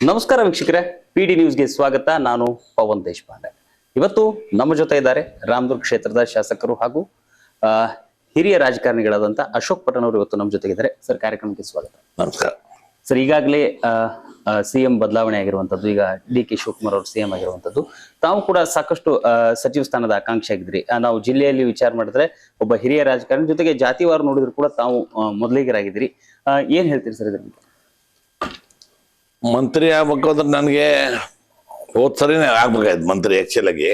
ನಮಸ್ಕಾರ ವೀಕ್ಷಕರೇ, ಪಿಡಿ ನ್ಯೂಸ್ಗೆ ಸ್ವಾಗತ. ನಾನು ಪವನ್ ದೇಶಪಾಂಡೆ. ಇವತ್ತು ನಮ್ಮ ಜೊತೆ ಇದ್ದಾರೆ ರಾಮದುರ್ಗ ಕ್ಷೇತ್ರದ ಶಾಸಕರು ಹಾಗೂ ಹಿರಿಯ ರಾಜಕಾರಣಿಗಳಾದಂಥ ಅಶೋಕ್ ಪಟ್ಟಣ್ ಅವರು ಇವತ್ತು ನಮ್ಮ ಜೊತೆಗಿದ್ದಾರೆ. ಸರ್, ಕಾರ್ಯಕ್ರಮಕ್ಕೆ ಸ್ವಾಗತ. ನಮಸ್ಕಾರ ಸರ್. ಈಗಾಗಲೇ ಸಿಎಂ ಬದಲಾವಣೆ ಆಗಿರುವಂತದ್ದು, ಈಗ ಡಿ.ಕೆ. ಶಿವಕುಮಾರ್ ಅವರು ಸಿಎಂ ಆಗಿರುವಂತದ್ದು. ತಾವು ಕೂಡ ಸಾಕಷ್ಟು ಸಚಿವ ಸ್ಥಾನದ ಆಕಾಂಕ್ಷಿ ಆಗಿದ್ರಿ. ನಾವು ಜಿಲ್ಲೆಯಲ್ಲಿ ವಿಚಾರ ಮಾಡಿದ್ರೆ ಒಬ್ಬ ಹಿರಿಯ ರಾಜಕಾರಣಿ ಜೊತೆಗೆ ಜಾತಿವಾರು ನೋಡಿದ್ರು ಕೂಡ ತಾವು ಮೊದಲಿಗರಾಗಿದ್ದೀರಿ. ಏನ್ ಹೇಳ್ತೀರಿ ಸರ್ ಇದ್ರ ಬಗ್ಗೆ? ಮಂತ್ರಿ ಆಗ್ಬೇಕು ಅಂದ್ರೆ ನನಗೆ ಹೋದ್ ಸರಿನೇ ಆಗ್ಬೇಕಾಯ್ತು ಮಂತ್ರಿ. ಆ್ಯಕ್ಚುಲ್ ಆಗಿ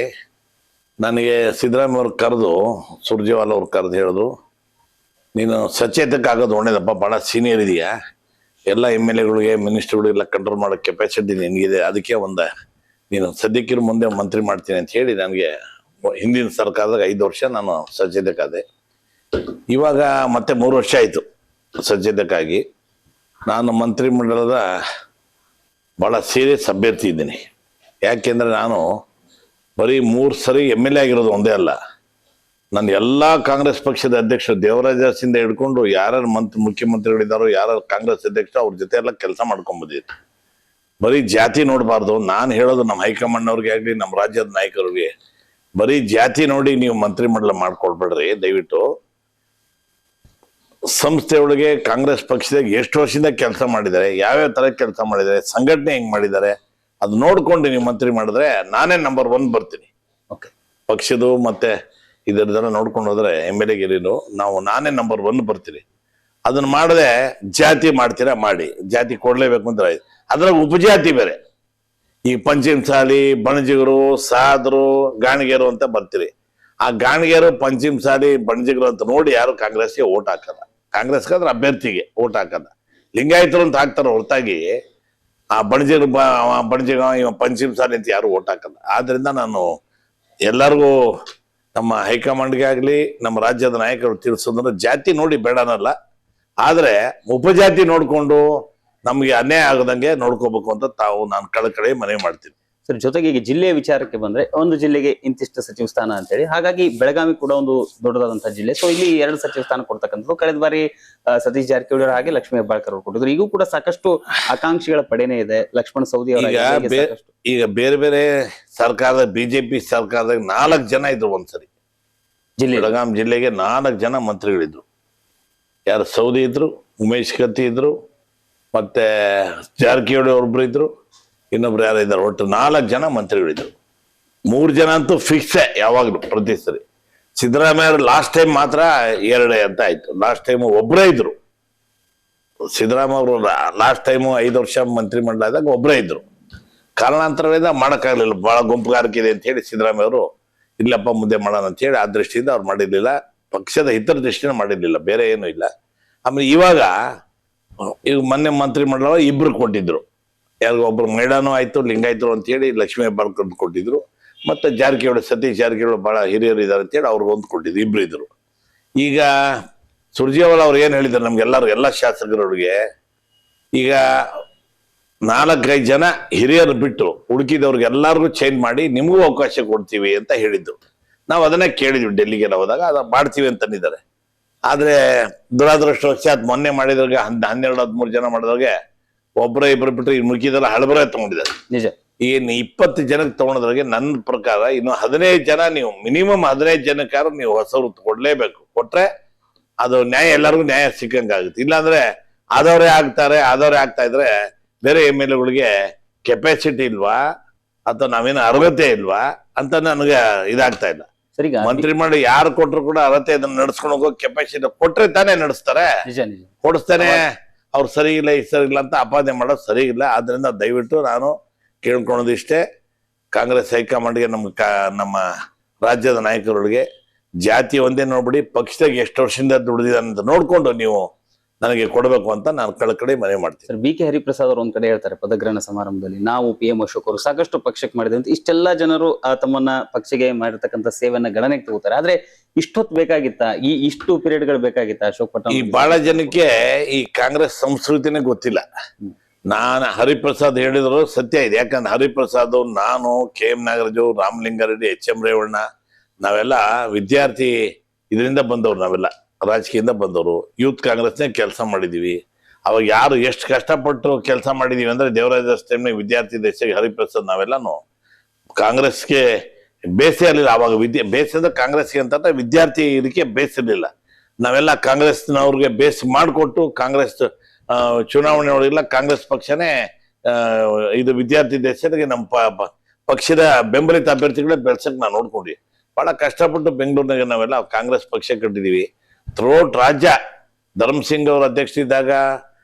ನನಗೆ ಸಿದ್ದರಾಮಯ್ಯ ಅವ್ರು ಕರೆದು, ಸುರ್ಜೇವಾಲ ಅವ್ರು ಕರೆದು ಹೇಳಿದ್ರು, ನೀನು ಸಚೇತಕ ಆಗೋದು ಒಳ್ಳೇದಪ್ಪ, ಭಾಳ ಸೀನಿಯರ್ ಇದೆಯಾ, ಎಲ್ಲ MLA ಗಳಿಗೆ ಮಿನಿಸ್ಟರ್ಗಳಿಗೆಲ್ಲ ಕಂಟ್ರೋಲ್ ಮಾಡೋ ಕೆಪಾಸಿಟಿ ನಿನಗಿದೆ, ಅದಕ್ಕೆ ನೀನು ಸದ್ಯಕ್ಕಿರು ಮುಂದೆ ಮಂತ್ರಿ ಮಾಡ್ತೀನಿ ಅಂತ ಹೇಳಿ ನನಗೆ ಹಿಂದಿನ ಸರ್ಕಾರದಾಗ 5 ವರ್ಷ ನಾನು ಸಚೇತಕ ಆದೆ. ಇವಾಗ ಮತ್ತೆ 3 ವರ್ಷ ಆಯಿತು ಸಚೇತಕ ಆಗಿ. ನಾನು ಮಂತ್ರಿ ಮಂಡಲದ ಭಾಳ ಸೀರಿಯಸ್ ಅಭ್ಯರ್ಥಿ ಇದ್ದೀನಿ. ಯಾಕೆಂದರೆ ನಾನು ಬರೀ 3 ಸರಿ MLA ಆಗಿರೋದು ಒಂದೇ ಅಲ್ಲ, ನಾನು ಎಲ್ಲ ಕಾಂಗ್ರೆಸ್ ಪಕ್ಷದ ಅಧ್ಯಕ್ಷರು ದೇವರಾಜ ಅರಸಿಂದ ಹಿಡ್ಕೊಂಡು ಯಾರ್ಯಾರು ಮುಖ್ಯಮಂತ್ರಿಗಳಿದ್ದಾರೋ, ಯಾರ್ಯಾರು ಕಾಂಗ್ರೆಸ್ ಅಧ್ಯಕ್ಷರು, ಅವ್ರ ಜೊತೆ ಎಲ್ಲ ಕೆಲಸ ಮಾಡ್ಕೊಂಡ್ಬಂದಿದ್ದೆ. ಬರೀ ಜಾತಿ ನೋಡಬಾರ್ದು. ನಾನು ಹೇಳೋದು ನಮ್ಮ ಹೈಕಮಾಂಡ್ನವ್ರಿಗೆ ಆಗಲಿ, ನಮ್ಮ ರಾಜ್ಯದ ನಾಯಕರಿಗೆ, ಬರೀ ಜಾತಿ ನೋಡಿ ನೀವು ಮಂತ್ರಿಮಂಡಲ ಮಾಡ್ಕೊಳ್ಬೇಡ್ರಿ ದಯವಿಟ್ಟು. ಸಂಸ್ಥೆ ಒಳಗೆ ಕಾಂಗ್ರೆಸ್ ಪಕ್ಷದಾಗ ಎಷ್ಟು ವರ್ಷದಿಂದ ಕೆಲಸ ಮಾಡಿದ್ದಾರೆ, ಯಾವ್ಯಾವ ತರ ಕೆಲಸ ಮಾಡಿದ್ದಾರೆ, ಸಂಘಟನೆ ಹೆಂಗ್ ಮಾಡಿದ್ದಾರೆ, ಅದು ನೋಡ್ಕೊಂಡು ನೀವು ಮಂತ್ರಿ ಮಾಡಿದ್ರೆ ನಾನೇ ನಂಬರ್ 1 ಬರ್ತೀನಿ. ಪಕ್ಷದು ಮತ್ತೆ ಇದರದೆಲ್ಲ ನೋಡ್ಕೊಂಡು ಹೋದ್ರೆ MLA ಗಿರಿನು ನಾನೇ ನಂಬರ್ 1 ಬರ್ತೀನಿ. ಅದನ್ನ ಮಾಡದೆ ಜಾತಿ ಮಾಡ್ತೀರಾ ಮಾಡಿ, ಜಾತಿ ಕೊಡ್ಲೇಬೇಕು ಅಂದ್ರೆ ಅದ್ರಾಗ ಉಪಜಾತಿ ಬೇರೆ, ಈ ಪಂಚಮಸಾಲಿ, ಬಣಜಿಗರು, ಸಾದ್ರು, ಗಾಣಿಗೆರು ಅಂತ ಬರ್ತೀರಿ. ಆ ಗಾಣಿಗೆರು, ಪಂಚಮಸಾಲಿ, ಬಣಜಿಗರು ಅಂತ ನೋಡಿ ಯಾರು ಕಾಂಗ್ರೆಸ್ಗೆ ಓಟ್ ಹಾಕಲ್ಲ. ಕಾಂಗ್ರೆಸ್ಗೆ ಅದ್ರ ಅಭ್ಯರ್ಥಿಗೆ ಓಟ್ ಹಾಕಲ್ಲ. ಲಿಂಗಾಯತರು ಅಂತ ಹಾಕ್ತಾರ ಹೊರತಾಗಿ ಆ ಬಣಜಿಗರು, ಇವ ಪಂಚಮಸಾಲಿ ಅಂತ ಯಾರು ಓಟ್ ಹಾಕಲ್ಲ. ಆದ್ರಿಂದ ನಾನು ಎಲ್ಲರಿಗೂ, ನಮ್ಮ ಹೈಕಮಾಂಡ್ಗೆ ಆಗ್ಲಿ, ನಮ್ಮ ರಾಜ್ಯದ ನಾಯಕರು ತಿಳಿಸೋದಂದ್ರೆ ಜಾತಿ ನೋಡಿ ಬೇಡನಲ್ಲ, ಆದ್ರೆ ಉಪಜಾತಿ ನೋಡ್ಕೊಂಡು ನಮ್ಗೆ ಅನ್ಯಾಯ ಆಗದಂಗೆ ನೋಡ್ಕೋಬೇಕು ಅಂತ ನಾನು ಕಳಕಳಿ ಮನವಿ ಮಾಡ್ತೀನಿ. ಸರ್, ಜೊತೆಗೆ ಈಗ ಜಿಲ್ಲೆಯ ವಿಚಾರಕ್ಕೆ ಬಂದ್ರೆ, ಒಂದು ಜಿಲ್ಲೆಗೆ ಇಂತಿಷ್ಟು ಸಚಿವ ಸ್ಥಾನ ಅಂತೇಳಿ, ಹಾಗಾಗಿ ಬೆಳಗಾವಿ ಕೂಡ ಒಂದು ದೊಡ್ಡದಾದಂತಹ ಜಿಲ್ಲೆ. ಸೊ ಇಲ್ಲಿ 2 ಸಚಿವ ಸ್ಥಾನ ಕೊಡ್ತಕ್ಕಂಥದ್ದು. ಕಳೆದ ಬಾರಿ ಸತೀಶ್ ಜಾರಕಿಹೊಳಿ ಹಾಗೆ ಲಕ್ಷ್ಮೀ ಹೆಬ್ಬಾಳ್ಕರ್ ಅವರು ಕೊಟ್ಟಿದ್ರು. ಈಗೂ ಕೂಡ ಸಾಕಷ್ಟು ಆಕಾಂಕ್ಷಿಗಳ ಪಡೆನೇ ಇದೆ. ಲಕ್ಷ್ಮಣ ಸವದಿ ಅವರ ಈಗ ಬೇರೆ ಬೇರೆ ಸರ್ಕಾರದ ಬಿಜೆಪಿ ಸರ್ಕಾರದಾಗ 4 ಜನ ಇದ್ರು ಒಂದ್ಸರಿ. ಬೆಳಗಾಂ ಜಿಲ್ಲೆಗೆ 4 ಜನ ಮಂತ್ರಿಗಳಿದ್ರು. ಯಾರು ಸೌದಿ ಇದ್ರು, ಉಮೇಶ್ ಕತ್ತಿ ಇದ್ರು, ಮತ್ತೆ ಜಾರಕಿಹೊಳಿ ಒಬ್ರು ಇದ್ರು, ಇನ್ನೊಬ್ರು ಯಾರು ಇದ್ದಾರೆ. ಒಟ್ಟು 4 ಜನ ಮಂತ್ರಿಗಳಿದ್ರು. 3 ಜನ ಅಂತೂ ಫಿಕ್ಸೇ ಯಾವಾಗ್ಲೂ ಪ್ರತಿ ಸರಿ. ಸಿದ್ದರಾಮಯ್ಯ ಲಾಸ್ಟ್ ಟೈಮ್ ಮಾತ್ರ 2 ಅಂತ ಆಯ್ತು. ಲಾಸ್ಟ್ ಟೈಮ್ ಒಬ್ಬರೇ ಇದ್ರು. ಸಿದ್ದರಾಮಯ್ಯ ಅವರು ಲಾಸ್ಟ್ ಟೈಮು 5 ವರ್ಷ ಮಂತ್ರಿ ಮಂಡಲ ಆದಾಗ ಒಬ್ಬರೇ ಇದ್ರು. ಕಾರಣಾಂತರಗಳಿಂದ ಮಾಡೋಕ್ಕಾಗಲಿಲ್ಲ, ಬಹಳ ಗುಂಪುಗಾರಿಕೆ ಇದೆ ಅಂತ ಹೇಳಿ ಸಿದ್ದರಾಮಯ್ಯ ಅವರು ಇಲ್ಲಪ್ಪ ಮುಂದೆ ಮಾಡೋಣ ಅಂತ ಹೇಳಿ ಆ ದೃಷ್ಟಿಯಿಂದ ಅವ್ರು ಮಾಡಿರ್ಲಿಲ್ಲ. ಪಕ್ಷದ ಹಿತರ ದೃಷ್ಟಿನ ಮಾಡಿರ್ಲಿಲ್ಲ, ಬೇರೆ ಏನೂ ಇಲ್ಲ. ಆಮೇಲೆ ಈಗ ಮೊನ್ನೆ ಮಂತ್ರಿ ಮಂಡಲ 2 ಕೊಟ್ಟಿದ್ರು. ಯಾರಿಗೂ ಒಬ್ರು ಮೇಡಾನು ಆಯ್ತು, ಲಿಂಗಾಯತರು ಅಂತ ಹೇಳಿ ಲಕ್ಷ್ಮೀ ಹೆಬ್ಬಾಳ್ಕರ್ ಕೊಟ್ಟಿದ್ರು. ಮತ್ತೆ ಜಾರಕಿಹೊಳಿ, ಸತೀಶ್ ಜಾರಕಿಹೊಳಿ ಬಹಳ ಹಿರಿಯರು ಇದ್ದಾರೆ ಅಂತ ಹೇಳಿ ಅವ್ರಿಗೆ 1 ಕೊಟ್ಟಿದ್ರು. 2 ಇದ್ರು. ಈಗ ಸುರ್ಜೇವಾಲ ಅವ್ರು ಏನ್ ಹೇಳಿದ್ದಾರೆ ನಮ್ಗೆಲ್ಲರೂ, ಎಲ್ಲ ಶಾಸಕರವ್ರಿಗೆ, ಈಗ 4-5 ಜನ ಹಿರಿಯರು ಬಿಟ್ಟು ಉಳುಕಿದವ್ರಿಗೆ ಎಲ್ಲರಿಗೂ ಚೇಂಜ್ ಮಾಡಿ ನಿಮಗೂ ಅವಕಾಶ ಕೊಡ್ತೀವಿ ಅಂತ ಹೇಳಿದ್ರು. ನಾವು ಅದನ್ನೇ ಕೇಳಿದ್ವಿ ಡೆಲ್ಲಿಗೆಲ್ಲ ಹೋದಾಗ, ಅದ ಮಾಡ್ತೀವಿ ಅಂತಂದಿದ್ದಾರೆ. ಆದ್ರೆ ದುರಾದೃಷ್ಟವಶಾತ್ ಮೊನ್ನೆ ಮಾಡಿದ್ರಿಗೆ 12-13 ಜನ ಮಾಡಿದ್ರಿಗೆ 1-2 ಬಿಟ್ಟರೆ ಈ ಮುಗಿದೆಲ್ಲ ಹಳಬರ ತಗೊಂಡಿದ್ದಾರೆ. ನಿಜ. ಏನು 20 ಜನಕ್ಕೆ ತಗೊಂಡ್ರಿಗೆ ನನ್ನ ಪ್ರಕಾರ ಇನ್ನು 15 ಜನ, ನೀವು ಮಿನಿಮಮ್ 15 ಜನಕ್ಕಾರು ನೀವು ಹೊಸರು ಕೊಡ್ಲೇಬೇಕು. ಕೊಟ್ರೆ ಅದು ನ್ಯಾಯ, ಎಲ್ಲರಿಗೂ ನ್ಯಾಯ ಸಿಕ್ಕಂಗಾಗುತ್ತೆ. ಇಲ್ಲಾಂದ್ರೆ ಆದವ್ರೇ ಆಗ್ತಾ ಇದ್ರೆ ಬೇರೆ MLA ಗಳಿಗೆ ಕೆಪಾಸಿಟಿ ಇಲ್ವಾ ಅಥವಾ ನಾವೇನು ಅರ್ಹತೆ ಇಲ್ವಾ ಅಂತ ನನಗೆ ಇದಾಗ್ತಾ ಇಲ್ಲ. ಮಂತ್ರಿ ಮಾಡಿ ಯಾರು ಕೊಟ್ರು ಕೂಡ ಅರ್ಹತೆ ಅದನ್ನ ನಡ್ಸ್ಕೊಂಡು ಹೋಗೋ ಕೆಪಾಸಿಟಿ ಕೊಟ್ರೆ ತಾನೇ ನಡೆಸ್ತಾರೆ. ಕೊಡಿಸ್ತಾನೆ ಅವ್ರು ಸರಿ ಇಲ್ಲ, ಸರಿ ಇಲ್ಲ ಅಂತ ಅಪಾದನೆ ಮಾಡೋದು ಸರಿ ಇಲ್ಲ. ಆದ್ರಿಂದ ದಯವಿಟ್ಟು ನಾನು ಕೇಳ್ಕೊಳೋದಿಷ್ಟೇ, ಕಾಂಗ್ರೆಸ್ ಹೈಕಮಾಂಡ್ಗೆ, ನಮ್ಮ ರಾಜ್ಯದ ನಾಯಕರುಗಳಿಗೆ ಜಾತಿ ಒಂದೇ ನೋಡ್ಬಿಡಿ, ಪಕ್ಷದಾಗ ಎಷ್ಟು ವರ್ಷದಿಂದ ದುಡಿದಿದ್ದಾನೆ ಅಂತ ನೋಡ್ಕೊಂಡು ನೀವು ನನಗೆ ಕೊಡಬೇಕು ಅಂತ ನಾನು ಕಳಕಳಿ ಮನವಿ ಮಾಡ್ತೀನಿ. ಸರ್, BK ಹರಿಪ್ರಸಾದ್ ಅವರು ಒಂದ್ ಕಡೆ ಹೇಳ್ತಾರೆ ಪದಗ್ರಹಣ ಸಮಾರಂಭದಲ್ಲಿ, ನಾವು PM ಅಶೋಕ್ ಅವರು ಸಾಕಷ್ಟು ಪಕ್ಷಕ್ಕೆ ಮಾಡಿದೆ ಅಂತ. ಇಷ್ಟೆಲ್ಲ ಜನರು ತಮ್ಮನ್ನ ಪಕ್ಷಕ್ಕೆ ಮಾಡಿರ್ತಕ್ಕಂಥ ಸೇವೆಯನ್ನ ಗಣನೆಗೆ ತಗೋತಾರೆ. ಆದ್ರೆ ಇಷ್ಟೊತ್ತು ಬೇಕಾಗಿತ್ತ, ಇಷ್ಟು ಪೀರಿಯಡ್ಗಳು ಬೇಕಾಗಿತ್ತ ಅಶೋಕ್ ಪಟ್ಟಣ್? ಈ ಬಹಳ ಜನಕ್ಕೆ ಈ ಕಾಂಗ್ರೆಸ್ ಸಂಸ್ಕೃತಿನೇ ಗೊತ್ತಿಲ್ಲ. ನಾನು ಹರಿಪ್ರಸಾದ್ ಹೇಳಿದ್ರು ಸತ್ಯ ಇದೆ. ಯಾಕಂದ್ರೆ ಹರಿಪ್ರಸಾದ್, ನಾನು, KM ನಾಗರಾಜು, ರಾಮಲಿಂಗಾರೆಡ್ಡಿ, HM ರೇವಣ್ಣ, ನಾವೆಲ್ಲ ವಿದ್ಯಾರ್ಥಿ ಇದರಿಂದ ಬಂದವ್ರು, ನಾವೆಲ್ಲ ರಾಜಕೀಯದಿಂದ ಬಂದವರು, ಯೂತ್ ಕಾಂಗ್ರೆಸ್ನೇ ಕೆಲಸ ಮಾಡಿದೀವಿ. ಅವಾಗ ಯಾರು ಎಷ್ಟು ಕಷ್ಟಪಟ್ಟು ಕೆಲಸ ಮಾಡಿದೀವಿ ಅಂದ್ರೆ ದೇವರಾಜ ಟೈಮ್ನ ವಿದ್ಯಾರ್ಥಿ ದೇಶ ಹರಿಪ್ರಸಾದ್ ನಾವೆಲ್ಲಾನು ಕಾಂಗ್ರೆಸ್ಗೆ ಬೇಸೇ ಇರಲಿಲ್ಲ. ಅವಾಗ ಬೇಸ್ ಅಂದ್ರೆ ಕಾಂಗ್ರೆಸ್ಗೆ ಅಂತಂದ್ರೆ ವಿದ್ಯಾರ್ಥಿ ಇದಕ್ಕೆ ಬೇಸ್ ಇರಲಿಲ್ಲ. ನಾವೆಲ್ಲ ಕಾಂಗ್ರೆಸ್ನವ್ರಿಗೆ ಬೇಸ್ ಮಾಡಿಕೊಟ್ಟು ಕಾಂಗ್ರೆಸ್ ಚುನಾವಣೆ ಒಳಗೆಲ್ಲ ಕಾಂಗ್ರೆಸ್ ಪಕ್ಷನೇ ಇದು ವಿದ್ಯಾರ್ಥಿ ದೇಶಕ್ಕೆ ನಮ್ಮ ಪಕ್ಷದ ಬೆಂಬಲಿತ ಅಭ್ಯರ್ಥಿಗಳೇ ಬೆಳ್ಸಕ್ ನಾವು ನೋಡ್ಕೊಂಡ್ವಿ. ಬಹಳ ಕಷ್ಟಪಟ್ಟು ಬೆಂಗಳೂರಿನಾಗ ನಾವೆಲ್ಲ ಕಾಂಗ್ರೆಸ್ ಪಕ್ಷ ಕಟ್ಟಿದೀವಿ. ಥ್ರೋಟ್ ರಾಜ್ಯ ಧರ್ಮಸಿಂಗ್ ಅವ್ರ ಅಧ್ಯಕ್ಷ ಇದ್ದಾಗ,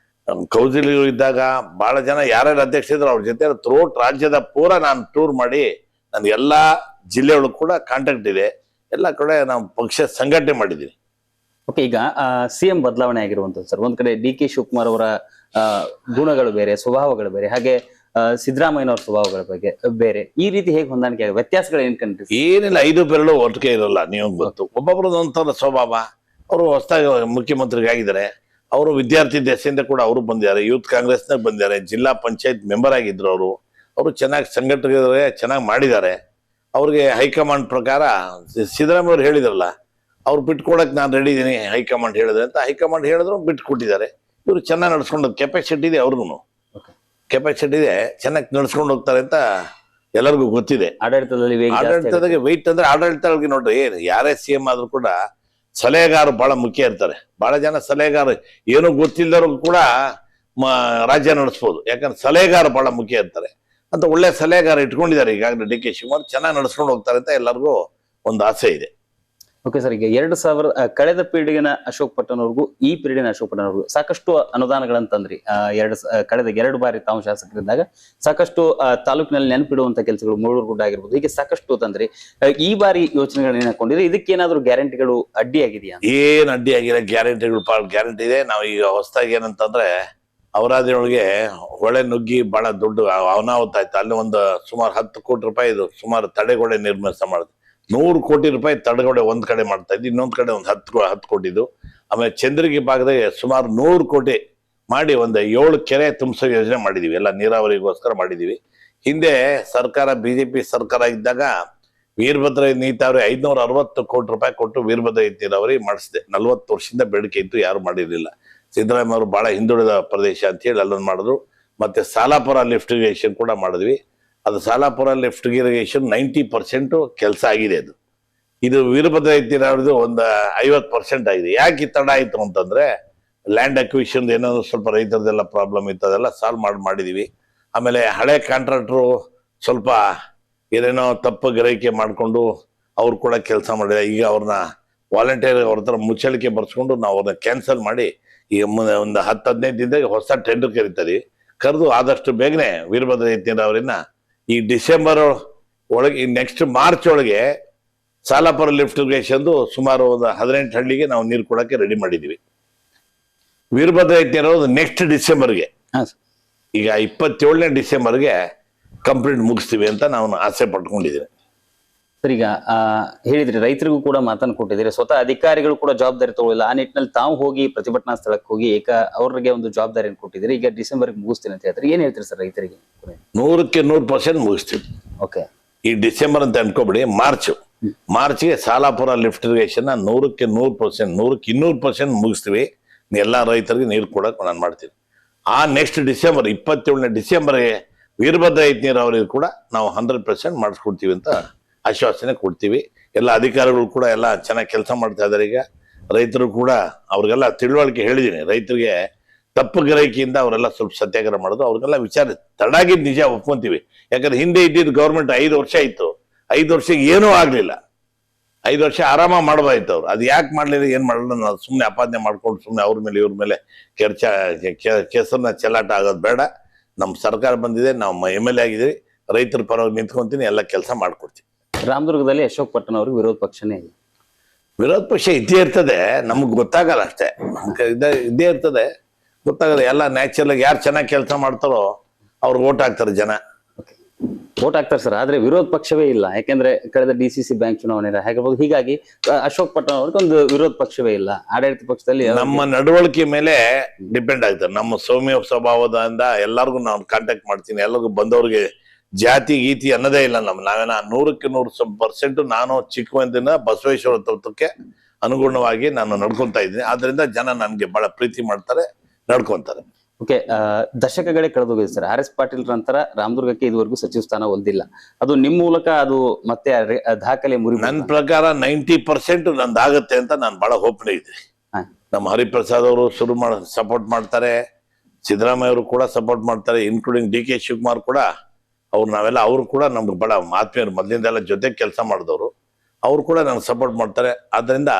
ಕೌಜಲಿ ಇದ್ದಾಗ ಬಹಳ ಜನ ಯಾರ್ಯಾರು ಅಧ್ಯಕ್ಷ ಇದ್ರು ಅವ್ರ ಜೊತೆ ಥ್ರೋಟ್ ರಾಜ್ಯದ ಪೂರ ನಾನು ಟೂರ್ ಮಾಡಿ ನನ್ ಎಲ್ಲಾ ಜಿಲ್ಲೆಯೊಳಗೆ ಕೂಡ ಕಾಂಟ್ಯಾಕ್ಟ್ ಇದೆ. ಎಲ್ಲ ಕಡೆ ನಾವು ಪಕ್ಷ ಸಂಘಟನೆ ಮಾಡಿದೀವಿ. ಓಕೆ, ಈಗ ಸಿಎಂ ಬದಲಾವಣೆ ಆಗಿರುವಂತದ್ದು ಸರ್, ಒಂದ್ ಕಡೆ ಡಿ ಕೆ ಶಿವಕುಮಾರ್ ಅವರ ಗುಣಗಳು ಬೇರೆ, ಸ್ವಭಾವಗಳು ಬೇರೆ, ಹಾಗೆ ಸಿದ್ದರಾಮಯ್ಯನವ್ರ ಸ್ವಭಾವಗಳ ಬಗ್ಗೆ ಬೇರೆ, ಈ ರೀತಿ ಹೇಗೆ ಹೊಂದಾಣಿಕೆ ಆಗ ವ್ಯತ್ಯಾಸಗಳು ಏನ್ ಕಂಡ್ರಿ? ಏನಿಲ್ಲ, 5 ಬೆರಳು ಒಟ್ಟಿಗೆ ಇರಲ್ಲ. ನೀವು ಗೊತ್ತು, ಒಬ್ಬೊಬ್ರದ್ದು ಒಂಥರ ಸ್ವಭಾವ. ಅವರು ಹೊಸದಾಗಿ ಮುಖ್ಯಮಂತ್ರಿಗಾಗಿದ್ದಾರೆ. ಅವರು ವಿದ್ಯಾರ್ಥಿ ದೆಸೆಯಿಂದ ಕೂಡ ಅವರು ಬಂದಿದ್ದಾರೆ, ಯೂತ್ ಕಾಂಗ್ರೆಸ್ನಾಗ ಬಂದಿದ್ದಾರೆ, ಜಿಲ್ಲಾ ಪಂಚಾಯತ್ ಮೆಂಬರ್ ಆಗಿದ್ರು. ಅವರು ಚೆನ್ನಾಗಿ ಸಂಘಟನೆ ಚೆನ್ನಾಗಿ ಮಾಡಿದ್ದಾರೆ. ಅವ್ರಿಗೆ ಹೈಕಮಾಂಡ್ ಪ್ರಕಾರ ಸಿದ್ದರಾಮಯ್ಯ ಅವ್ರು ಹೇಳಿದ್ರಲ್ಲ, ಅವ್ರು ಬಿಟ್ಕೊಡಕ್ ನಾನು ರೆಡಿ ಇದೀನಿ ಹೈಕಮಾಂಡ್ ಹೇಳಿದ್ರೆ ಅಂತ. ಹೈಕಮಾಂಡ್ ಹೇಳಿದ್ರು, ಬಿಟ್ಟು ಕೊಟ್ಟಿದ್ದಾರೆ. ಇವ್ರು ಚೆನ್ನಾಗಿ ನಡ್ಸ್ಕೊಂಡು ಕೆಪಾಸಿಟಿ ಇದೆ, ಅವ್ರಿಗೂ ಕೆಪಾಸಿಟಿ ಇದೆ, ಚೆನ್ನಾಗಿ ನಡ್ಸ್ಕೊಂಡು ಹೋಗ್ತಾರೆ ಅಂತ ಎಲ್ಲರಿಗೂ ಗೊತ್ತಿದೆ. ಆಡಳಿತದಾಗೆ ವೆಯ್ಟ್ ಅಂದ್ರೆ ಆಡಳಿತಗಳಿಗೆ ನೋಡ್ರಿ, ಯಾರೇ ಸಿಎಂ ಆದ್ರೂ ಕೂಡ ಸಲಹೆಗಾರರು ಬಹಳ ಮುಖ್ಯ ಇರ್ತಾರೆ. ಬಹಳ ಜನ ಸಲಹೆಗಾರ ಏನು ಗೊತ್ತಿಲ್ಲದವ್ರಿಗೂ ಕೂಡ ರಾಜ್ಯ ನಡೆಸ್ಬೋದು, ಯಾಕಂದ್ರೆ ಸಲಹೆಗಾರ ಬಹಳ ಮುಖ್ಯ ಇರ್ತಾರೆ ಅಂತ. ಒಳ್ಳೆ ಸಲಹೆಗಾರ ಇಟ್ಕೊಂಡಿದ್ದಾರೆ ಈಗಾಗಲೇ ಡಿ ಕೆ ಶಿವಕುಮಾರ್, ಚೆನ್ನಾಗಿ ನಡ್ಸ್ಕೊಂಡು ಹೋಗ್ತಾರೆ ಅಂತ ಎಲ್ಲರಿಗೂ ಒಂದು ಆಸೆ ಇದೆ. ಓಕೆ ಸರ್, ಈಗ 2000 ಕಳೆದ ಪೀಳಿಗೆನ ಅಶೋಕ್ ಪಟ್ಟಣವ್ರಿಗೂ ಈ ಪೀಳಿಗೆನ ಅಶೋಕ್ ಪಟ್ಟಣವ್ರಿಗೂ ಸಾಕಷ್ಟು ಅನುದಾನಗಳಂತಂದ್ರಿ. ಕಳೆದ 2 ಬಾರಿ ತಾವು ಶಾಸಕರಿದ್ದಾಗ ಸಾಕಷ್ಟು ತಾಲೂಕಿನಲ್ಲಿ ನೆನಪಿಡುವಂತ ಕೆಲಸಗಳು, ಮೂಳೂರು ಗುಡ್ಡ ಆಗಿರ್ಬೋದು, ಹೀಗೆ ಸಾಕಷ್ಟು ತಂದ್ರಿ. ಈ ಬಾರಿ ಯೋಜನೆಗಳನ್ನ ಹಾಕೊಂಡಿದ್ರೆ ಇದಕ್ಕೇನಾದ್ರೂ ಗ್ಯಾರಂಟಿಗಳು ಅಡ್ಡಿಯಾಗಿದೆಯಾ? ಏನ್ ಅಡ್ಡಿ ಆಗಿಲ್ಲ, ಗ್ಯಾರಂಟಿಗಳು ಗ್ಯಾರಂಟಿ ಇದೆ. ನಾವು ಈಗ ಹೊಸದಾಗಿ ಏನಂತಂದ್ರೆ ಅವರಾದಿಯೊಳಗೆ ಹೊಳೆ ನುಗ್ಗಿ ಬಹಳ ದೊಡ್ಡ ಅನಾಹುತ ಆಯ್ತು. ಅಲ್ಲಿ ಒಂದು ಸುಮಾರು 10 ಕೋಟಿ ರೂಪಾಯಿ ಸುಮಾರು ತಡೆಗೋಡೆ ನಿರ್ಮಿಸ ಮಾಡಿದ್ರು. 100 ಕೋಟಿ ರೂಪಾಯಿ ತಡೆಗೋಡೆ ಒಂದ್ ಕಡೆ ಮಾಡ್ತಾ ಇದ್ವಿ, ಇನ್ನೊಂದ್ ಕಡೆ ಒಂದು 10 ಕೋಟಿದು. ಆಮೇಲೆ ಚಂದ್ರಗಿ ಭಾಗದಾಗ ಸುಮಾರು 100 ಕೋಟಿ ಮಾಡಿ ಒಂದು 7 ಕೆರೆ ತುಂಬಿಸೋ ಯೋಜನೆ ಮಾಡಿದೀವಿ. ಎಲ್ಲ ನೀರಾವರಿಗೋಸ್ಕರ ಮಾಡಿದೀವಿ. ಹಿಂದೆ ಸರ್ಕಾರ ಬಿಜೆಪಿ ಸರ್ಕಾರ ಇದ್ದಾಗ ವೀರಭದ್ರ ನೀರಾವರಿ 560 ಕೋಟಿ ರೂಪಾಯಿ ಕೊಟ್ಟು ವೀರಭದ್ರ ನೀರಾವರಿ ಮಾಡಿಸಿದೆ. 40 ವರ್ಷದಿಂದ ಬೇಡಿಕೆ ಇತ್ತು, ಯಾರು ಮಾಡಿರ್ಲಿಲ್ಲ. ಸಿದ್ದರಾಮಯ್ಯ ಅವರು ಬಹಳ ಹಿಂದುಳಿದ ಪ್ರದೇಶ ಅಂತ ಹೇಳಿ ಅಲ್ಲೊಂದು ಮಾಡಿದ್ರು. ಮತ್ತೆ ಸಾಲಾಪುರ ಲಿಫ್ಟ್ ಇರಿಗೇಷನ್ ಕೂಡ ಮಾಡಿದ್ವಿ. ಅದು ಸಾಲಾಪುರ ಲಿಫ್ಟ್ ಇರಿಗೇಷನ್ 90% ಕೆಲಸ ಆಗಿದೆ. ಇದು ವೀರಭದ್ರ ನೀರಾವರಿದು ಒಂದು 50% ಆಗಿದೆ. ಯಾಕೆ ತಡ ಆಯ್ತು ಅಂತಂದ್ರೆ ಲ್ಯಾಂಡ್ ಅಕ್ವಿಷನ್ ಏನಾದ್ರು ಸ್ವಲ್ಪ ರೈತರದೆಲ್ಲ ಪ್ರಾಬ್ಲಮ್ ಇತ್ತು, ಅದೆಲ್ಲ ಸಾಲ್ವ್ ಮಾಡಿದೀವಿ. ಆಮೇಲೆ ಹಳೆ ಕಾಂಟ್ರಾಕ್ಟ್ರು ಸ್ವಲ್ಪ ಏನೇನೋ ತಪ್ಪು ಗ್ರಹಿಕೆ ಮಾಡಿಕೊಂಡು ಅವ್ರು ಕೂಡ ಕೆಲಸ ಮಾಡಿದ್ದಾರೆ. ಈಗ ಅವ್ರನ್ನ ವಾಲಂಟಿಯರ್ ಅವ್ರ ಹತ್ರ ಮುಚ್ಚಳಿಕೆ ಬರ್ಸ್ಕೊಂಡು ನಾವು ಅವ್ರನ್ನ ಕ್ಯಾನ್ಸಲ್ ಮಾಡಿ ಈಗ ಒಂದು 10-15 ದಿನದಾಗ ಹೊಸ ಟೆಂಡರ್ ಕರೆದು ಆದಷ್ಟು ಬೇಗನೆ ವೀರಭದ್ರ ನೀರಾವರಿನ ಈ ಡಿಸೆಂಬರ್ ಒಳಗೆ, ನೆಕ್ಸ್ಟ್ ಮಾರ್ಚ್ ಒಳಗೆ ಸಾಲಾಪುರ ಲಿಫ್ಟ್ ಇರಿಗೇಷನ್ ಸುಮಾರು ಒಂದು 18 ಹಳ್ಳಿಗೆ ನಾವು ನೀರು ಕೊಡಕ್ಕೆ ರೆಡಿ ಮಾಡಿದೀವಿ. ವೀರಭದ್ರ ನೀರಾವರಿ ನೆಕ್ಸ್ಟ್ ಡಿಸೆಂಬರ್ಗೆ, ಈಗ 27ನೇ ಡಿಸೆಂಬರ್ಗೆ ಕಂಪ್ಲೀಟ್ ಮುಗಿಸ್ತೀವಿ ಅಂತ ನಾವು ಆಸೆ ಪಟ್ಕೊಂಡಿದ್ದೀವಿ. ಸರ್, ಈಗ ಹೇಳಿದ್ರಿ ರೈತರಿಗೂ ಕೂಡ ಮಾತನ್ನು ಕೊಟ್ಟಿದ್ದೀರಿ, ಸ್ವತಃ ಅಧಿಕಾರಿಗಳು ಕೂಡ ಜವಾಬ್ದಾರಿ ತಗೊಳ್ಳಿಲ್ಲ. ಆ ನಿಟ್ಟಿನಲ್ಲಿ ತಾವು ಹೋಗಿ ಪ್ರತಿಭಟನಾ ಸ್ಥಳಕ್ಕೆ ಹೋಗಿ ಅವ್ರಿಗೆ ಒಂದು ಜವಾಬ್ದಾರಿಯನ್ನು ಕೊಟ್ಟಿದ್ದೀರಿ. ಈಗ ಡಿಸೆಂಬರ್ಗೆ ಮುಗಿಸ್ತೀನಿ ಅಂತ ಹೇಳ್ತಾರೆ, ಏನ್ ಹೇಳ್ತೀರಿ ಸರ್ ರೈತರಿಗೆ? 100% ಮುಗಿಸ್ತೀವಿ. ಓಕೆ, ಈ ಡಿಸೆಂಬರ್ ಅಂತ ಅನ್ಕೋಬಿಡಿ, ಮಾರ್ಚ್ಗೆ ಸಾಲಾಪುರ ಲಿಫ್ಟ್ ಇರಿಗೇಷನ್ 100% 200% ಮುಗಿಸ್ತೀವಿ. ಎಲ್ಲಾ ರೈತರಿಗೆ ನೀರು ಕೊಡಕ್ ನಾನು ಮಾಡ್ತೀನಿ. ಆ ನೆಕ್ಸ್ಟ್ ಡಿಸೆಂಬರ್ 27ನೇ ಡಿಸೆಂಬರ್ಗೆ ವೀರಭದ್ರ ನೀರಾವರಿ ಕೂಡ ನಾವು 100% ಮಾಡಿಸ್ಕೊಡ್ತೀವಿ ಅಂತ ಆಶ್ವಾಸನೆ ಕೊಡ್ತೀವಿ. ಎಲ್ಲ ಅಧಿಕಾರಿಗಳು ಕೂಡ ಎಲ್ಲ ಚೆನ್ನಾಗಿ ಕೆಲಸ ಮಾಡ್ತಾ ಇದ್ದಾರೆ. ಈಗ ರೈತರು ಕೂಡ ಅವ್ರಿಗೆಲ್ಲ ತಿಳುವಳಿಕೆ ಹೇಳಿದೀನಿ. ರೈತರಿಗೆ ತಪ್ಪು ಗ್ರಹಿಕೆಯಿಂದ ಅವರೆಲ್ಲ ಸ್ವಲ್ಪ ಸತ್ಯಾಗ್ರಹ ಮಾಡೋದು, ಅವ್ರಿಗೆಲ್ಲ ವಿಚಾರ ತಡಾಗಿದ್ ನಿಜ ಒಪ್ಕೊಂತೀವಿ. ಯಾಕಂದ್ರೆ ಹಿಂದೆ ಇದ್ದಿದ್ದು ಗೌರ್ಮೆಂಟ್ 5 ವರ್ಷ ಇತ್ತು, 5 ವರ್ಷ ಏನೂ ಆಗ್ಲಿಲ್ಲ. 5 ವರ್ಷ ಆರಾಮ ಮಾಡಬಾಯ್ತು ಅವ್ರು. ಅದು ಯಾಕೆ ಮಾಡ್ಲಿಲ್ಲ, ಏನ್ ಮಾಡಲ್ಲ, ನಾವು ಸುಮ್ನೆ ಅಪಾದನೆ ಮಾಡ್ಕೊಂಡು ಸುಮ್ನೆ ಅವ್ರ ಮೇಲೆ ಇವ್ರ ಮೇಲೆ ಕೆಸರನ್ನ ಚೆಲ್ಲಾಟ ಆಗೋದು ಬೇಡ. ನಮ್ ಸರ್ಕಾರ ಬಂದಿದೆ, ನಾವು MLA ಆಗಿದ್ದೀವಿ, ರೈತರ ಪರವಾಗಿ ನಿಂತ್ಕೊಂತೀನಿ, ಎಲ್ಲ ಕೆಲಸ ಮಾಡ್ಕೊಡ್ತೀವಿ. ರಾಮದುರ್ಗದಲ್ಲಿ ಅಶೋಕ್ ಪಟ್ಟಣ ಅವ್ರಿಗೆ ವಿರೋಧ ಪಕ್ಷನೇ ಇದೆ. ವಿರೋಧ ಪಕ್ಷ ಇದ್ದೇ ಇರ್ತದೆ, ನಮಗ್ ಗೊತ್ತಾಗಲ್ಲ ಅಷ್ಟೇ. ಇದ್ದೇ ಇರ್ತದೆ, ಗೊತ್ತಾಗಲ್ಲ. ಎಲ್ಲ ನ್ಯಾಚುರಲ್ ಆಗಿ ಯಾರು ಚೆನ್ನಾಗಿ ಕೆಲಸ ಮಾಡ್ತಾರೋ ಅವ್ರಿಗೆ ಓಟ್ ಹಾಕ್ತಾರೆ ಜನ. ಓಟ್ ಹಾಕ್ತಾರೆ ಸರ್, ಆದ್ರೆ ವಿರೋಧ ಪಕ್ಷವೇ ಇಲ್ಲ. ಯಾಕೆಂದ್ರೆ ಕಳೆದ DCC ಬ್ಯಾಂಕ್ ಚುನಾವಣೆ ಆಗಿರ್ಬೋದು, ಹೀಗಾಗಿ ಅಶೋಕ್ ಪಟ್ಟಣ ಅವ್ರಿಗೆ ಒಂದು ವಿರೋಧ ಪಕ್ಷವೇ ಇಲ್ಲ. ಆಡಳಿತ ಪಕ್ಷದಲ್ಲಿ ನಮ್ಮ ನಡವಳಿಕೆ ಮೇಲೆ ಡಿಪೆಂಡ್ ಆಗ್ತಾರೆ. ನಮ್ಮ ಸೌಮ್ಯ ಸ್ವಭಾವದಿಂದ ಎಲ್ಲರಿಗೂ ನಾನು ಕಾಂಟ್ಯಾಕ್ಟ್ ಮಾಡ್ತೀನಿ. ಎಲ್ಲರಿಗೂ ಬಂದವ್ರಿಗೆ ಜಾತಿ ಗೀತಿ ಅನ್ನೋದೇ ಇಲ್ಲ. ನಾವೇನ 100% ನಾನು ಚಿಕ್ಕವಂದಿನ ಬಸವೇಶ್ವರ ತತ್ವಕ್ಕೆ ಅನುಗುಣವಾಗಿ ನಾನು ನಡ್ಕೊಂತಾ ಇದ್ದೀನಿ. ಆದ್ರಿಂದ ಜನ ನನ್ಗೆ ಬಹಳ ಪ್ರೀತಿ ಮಾಡ್ತಾರೆ, ನಡ್ಕೊಂತಾರೆ. ಓಕೆ, ದಶಕಗಳೇ ಕಳೆದೋಗಿದೆ ಸರ್. ಆರ್ ಎಸ್ ಪಾಟೀಲ್ ನಂತರ ರಾಮದುರ್ಗಕ್ಕೆ ಇದುವರೆಗೂ ಸಚಿವ ಸ್ಥಾನ ಹೊಂದಿಲ್ಲ. ಅದು ನಿಮ್ಮ ಮೂಲಕ ಅದು ಮತ್ತೆ ದಾಖಲೆ ಮುರಿ. ನನ್ನ ಪ್ರಕಾರ 90% ನಂದಾಗತ್ತೆ ಅಂತ ನಾನು ಬಹಳ ಹೋಪ್ನೆ ಇದೆ. ನಮ್ಮ ಹರಿಪ್ರಸಾದ್ ಅವರು ಸಪೋರ್ಟ್ ಮಾಡ್ತಾರೆ, ಸಿದ್ದರಾಮಯ್ಯ ಅವರು ಕೂಡ ಸಪೋರ್ಟ್ ಮಾಡ್ತಾರೆ, ಇನ್ಕ್ಲೂಡಿಂಗ್ ಡಿ ಕೆ ಶಿವಕುಮಾರ್ ಕೂಡ. ಅವರು ಕೂಡ ನಮ್ಗೆ ಬಹಳ ಆತ್ಮೀಯರು, ಮೊದಲಿಂದೆಲ್ಲ ಜೊತೆ ಕೆಲಸ ಮಾಡಿದವರು. ಅವ್ರು ಕೂಡ ನನಗೆ ಸಪೋರ್ಟ್ ಮಾಡ್ತಾರೆ. ಆದ್ರಿಂದ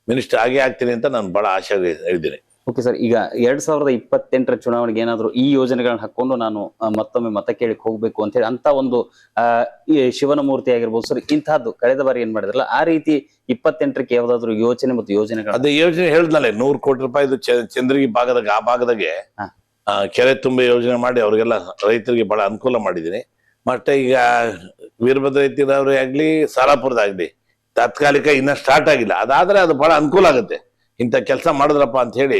ಮಿನಿಸ್ಟರ್ ಆಗೇ ಆಗ್ತೀನಿ ಅಂತ ನಾನು ಬಹಳ ಆಶೆ ಇದ್ದೀನಿ. ಓಕೆ ಸರ್, ಈಗ 2028ರ ಚುನಾವಣೆಗೆ ಏನಾದ್ರು ಈ ಯೋಜನೆಗಳನ್ನ ಹಾಕೊಂಡು ನಾನು ಮತ್ತೊಮ್ಮೆ ಮತ ಕೇಳಿಕ್ ಹೋಗ್ಬೇಕು ಅಂತ ಹೇಳಿ ಅಂತ ಒಂದು ಈ ಶಿವನಮೂರ್ತಿ ಆಗಿರ್ಬೋದು ಸರ್, ಇಂತಹದ್ದು ಕಳೆದ ಬಾರಿ ಏನ್ ಮಾಡಿದ್ರಲ್ಲ ಆ ರೀತಿ 28ಕ್ಕೆ ಯಾವ್ದಾದ್ರು ಯೋಚನೆ ಮತ್ತು ಯೋಜನೆಗಳು? ಅದೇ ಯೋಜನೆ ಹೇಳಿದ್ನಲ್ಲ, 100 ಕೋಟಿ ರೂಪಾಯಿ ಚಂದ್ರಗಿ ಭಾಗದಾಗ, ಆ ಭಾಗದಾಗೆ ಕೆರೆ ತುಂಬೆ ಯೋಜನೆ ಮಾಡಿ ಅವ್ರಿಗೆಲ್ಲ ರೈತರಿಗೆ ಬಹಳ ಅನುಕೂಲ ಮಾಡಿದ್ದೀನಿ. ಮತ್ತೆ ಈಗ ವೀರಭದ್ರ ರೈತರವ್ರೇ ಆಗ್ಲಿ, ಸಾಲಾಪುರದಾಗ್ಲಿ ತಾತ್ಕಾಲಿಕ ಇನ್ನ ಸ್ಟಾರ್ಟ್ ಆಗಿಲ್ಲ. ಅದಾದ್ರೆ ಅದು ಬಹಳ ಅನುಕೂಲ ಆಗುತ್ತೆ. ಇಂಥ ಕೆಲಸ ಮಾಡಿದ್ರಪ್ಪ ಅಂತ ಹೇಳಿ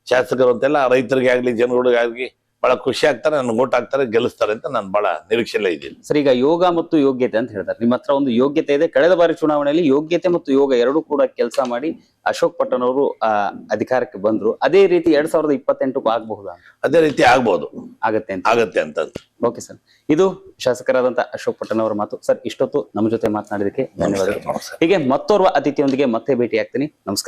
ಶಾಸಕರು ಅಂತೆಲ್ಲ ರೈತರಿಗೆ ಆಗ್ಲಿ ಜನಗಳಿಗೆ ಆಗ್ಲಿ ಬಹಳ ಖುಷಿ ಆಗ್ತಾರೆ, ನನ್ಗೆ ಓಟ್ ಹಾಕ್ತಾರೆ, ಗೆಲ್ಲಿಸ್ತಾರೆ ಅಂತ ನಾನು ಬಹಳ ನಿರೀಕ್ಷೆಯಲ್ಲೇ ಇದ್ದೀನಿ. ಸರ್, ಈಗ ಯೋಗ ಮತ್ತು ಯೋಗ್ಯತೆ ಅಂತ ಹೇಳ್ತಾರೆ. ನಿಮ್ಮ ಹತ್ರ ಒಂದು ಯೋಗ್ಯತೆ ಇದೆ. ಕಳೆದ ಬಾರಿ ಚುನಾವಣೆಯಲ್ಲಿ ಯೋಗ್ಯತೆ ಮತ್ತು ಯೋಗ ಎರಡೂ ಕೂಡ ಕೆಲಸ ಮಾಡಿ ಅಶೋಕ್ ಪಟ್ಟಣ್ ಅವರು ಅಧಿಕಾರಕ್ಕೆ ಬಂದ್ರು. ಅದೇ ರೀತಿ 2028ಕ್ಕೂ ಆಗಬಹುದಾ? ಅದೇ ರೀತಿ ಆಗ್ಬಹುದು, ಆಗತ್ತೆ ಅಂತ. ಓಕೆ ಸರ್, ಇದು ಶಾಸಕರಾದಂತ ಅಶೋಕ್ ಪಟ್ಟಣ್ ಅವರ ಮಾತು. ಸರ್, ಇಷ್ಟೊತ್ತು ನಮ್ಮ ಜೊತೆ ಮಾತನಾಡಿದಕ್ಕೆ ಧನ್ಯವಾದಗಳು. ಹೀಗೆ ಮತ್ತೋರ್ವ ಅತಿಥಿಯೊಂದಿಗೆ ಮತ್ತೆ ಭೇಟಿ ಆಗ್ತೀನಿ. ನಮಸ್ಕಾರ.